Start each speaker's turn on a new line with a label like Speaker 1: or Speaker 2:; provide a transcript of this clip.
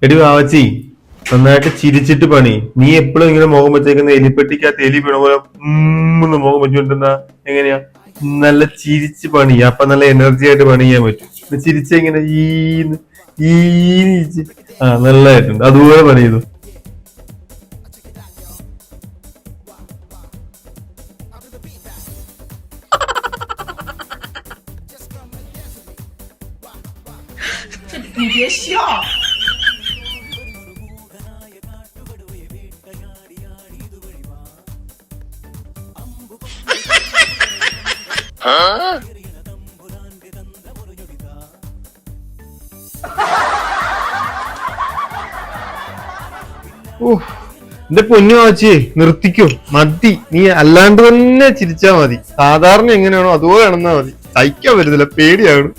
Speaker 1: എടി വാവച്ചി, നന്നായിട്ട് ചിരിച്ചിട്ട് പണി. നീ എപ്പോഴും ഇങ്ങനെ മുഖം വെച്ചേക്കുന്ന എലിപ്പെട്ടിക്കകത്ത് എലി വീണ പോലെ മുഖം വെച്ചുകൊണ്ടിരുന്ന എങ്ങനെയാ? നല്ല ചിരിച്ച് പണി, അപ്പൊ നല്ല എനർജി ആയിട്ട് പണി ചെയ്യാൻ പറ്റും. ചിരിച്ചിങ്ങനെ ഈ നല്ലതായിട്ടുണ്ട്. അതുപോലെ പണി ചെയ്തു.
Speaker 2: 你别笑。
Speaker 1: എന്റെ പൊന്നു വാച്ചി, നിർത്തിക്കോ, മതി. നീ അല്ലാണ്ട് തന്നെ ചിരിച്ചാ മതി. സാധാരണ എങ്ങനെയാണോ അതുപോലെ നടന്നാ മതി. സഹിക്കാൻ പറ്റുന്നില്ല, പേടിയാണ്.